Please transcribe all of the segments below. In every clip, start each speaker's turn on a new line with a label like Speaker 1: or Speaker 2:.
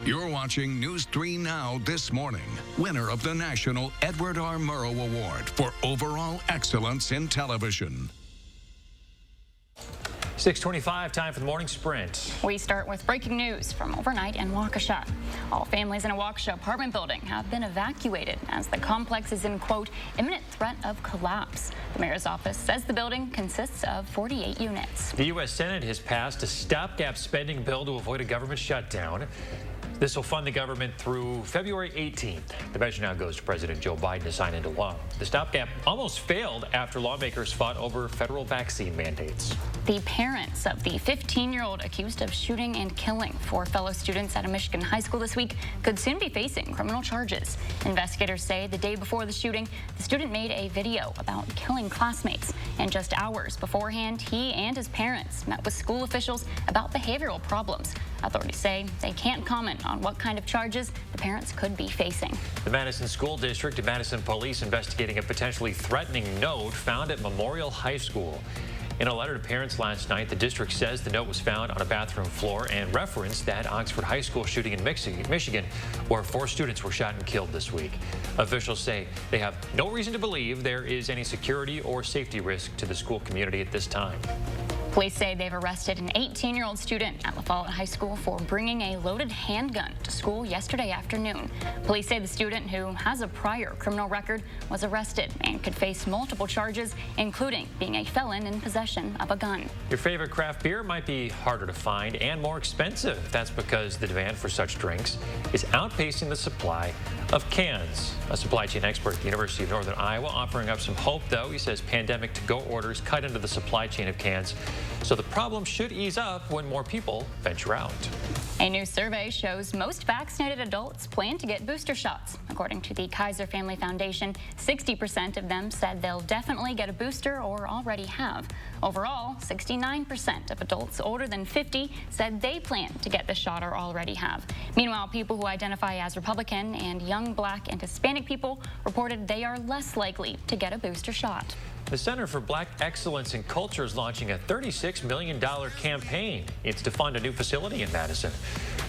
Speaker 1: You're watching News 3 Now this morning. Winner of the National Edward R. Murrow Award for Overall Excellence in Television.
Speaker 2: 6:25, time for the morning sprint.
Speaker 3: We start with breaking news from overnight in WAUKESHA. All families in a WAUKESHA apartment building have been evacuated as the complex is in, quote, imminent threat of collapse. The mayor's office says the building consists of 48 units.
Speaker 2: The U.S. Senate has passed a stopgap spending bill to avoid a government shutdown. This will fund the government through February 18th. The measure now goes to President Joe Biden to sign into law. The stopgap almost failed after lawmakers fought over federal vaccine mandates.
Speaker 3: The parents of the 15-year-old accused of shooting and killing 4 fellow students at a Michigan high school this week could soon be facing criminal charges. Investigators say the day before the shooting, the student made a video about killing classmates. And just hours beforehand, he and his parents met with school officials about behavioral problems. Authorities say they can't comment on what kind of charges the parents could be facing.
Speaker 2: The Madison School District and Madison Police investigating a potentially threatening note found at Memorial High School. In a letter to parents last night, the district says the note was found on a bathroom floor and referenced that Oxford High School shooting in Michigan, where 4 students were shot and killed this week. Officials say they have no reason to believe there is any security or safety risk to the school community at this time.
Speaker 3: Police say they've arrested an 18-year-old student at LaFollette High School for bringing a loaded handgun to school yesterday afternoon. Police say the student, who has a prior criminal record, was arrested and could face multiple charges, including being a felon in possession of a gun.
Speaker 2: Your favorite craft beer might be harder to find and more expensive. That's because the demand for such drinks is outpacing the supply of cans. A supply chain expert at the University of Northern Iowa offering up some hope, though. He says pandemic to-go orders cut into the supply chain of cans, so the problem should ease up when more people venture out.
Speaker 3: A new survey shows most vaccinated adults plan to get booster shots. According to the Kaiser Family Foundation, 60% of them said they'll definitely get a booster or already have. Overall, 69% of adults older than 50 said they plan to get the shot or already have. Meanwhile, people who identify as Republican and young Black and Hispanic people reported they are less likely to get a booster shot.
Speaker 2: The Center for Black Excellence in Culture is launching a $36 million campaign. It's to fund a new facility in Madison.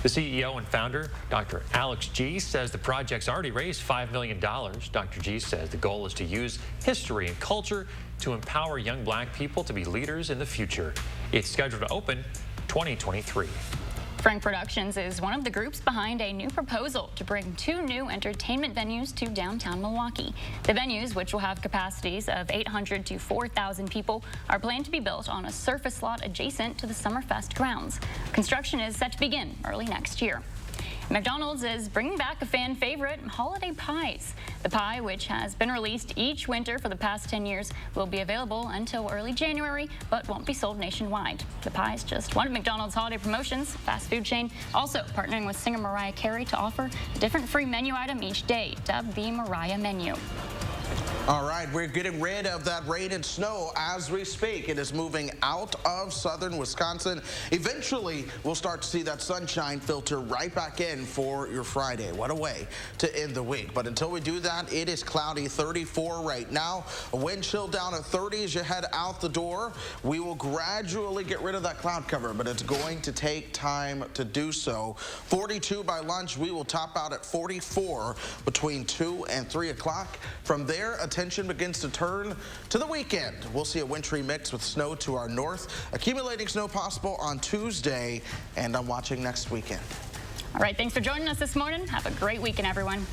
Speaker 2: The CEO and founder, Dr. Alex G., says the project's already raised $5 million. Dr. G. says the goal is to use history and culture to empower young Black people to be leaders in the future. It's scheduled to open 2023.
Speaker 3: Frank Productions is one of the groups behind a new proposal to bring 2 new entertainment venues to downtown Milwaukee. The venues, which will have capacities of 800 to 4,000 people, are planned to be built on a surface lot adjacent to the Summerfest grounds. Construction is set to begin early next year. McDonald's is bringing back a fan favorite, holiday pies. The pie, which has been released each winter for the past 10 years, will be available until early January, but won't be sold nationwide. The pie is just one of McDonald's holiday promotions. Fast food chain also partnering with singer Mariah Carey to offer a different free menu item each day, dubbed the Mariah Menu.
Speaker 4: All right, we're getting rid of that rain and snow as we speak. It is moving out of southern Wisconsin. Eventually, we'll start to see that sunshine filter right back in for your Friday. What a way to end the week. But until we do that, it is cloudy, 34 right now. A wind chill down at 30 as you head out the door. We will gradually get rid of that cloud cover, but it's going to take time to do so. 42 by lunch. We will top out at 44 between 2 and 3 o'clock. From there, attention begins to turn to the weekend. We'll see a wintry mix with snow to our north, accumulating snow possible on Tuesday, and I'm watching next weekend.
Speaker 3: All right, thanks for joining us this morning. Have a great weekend, everyone.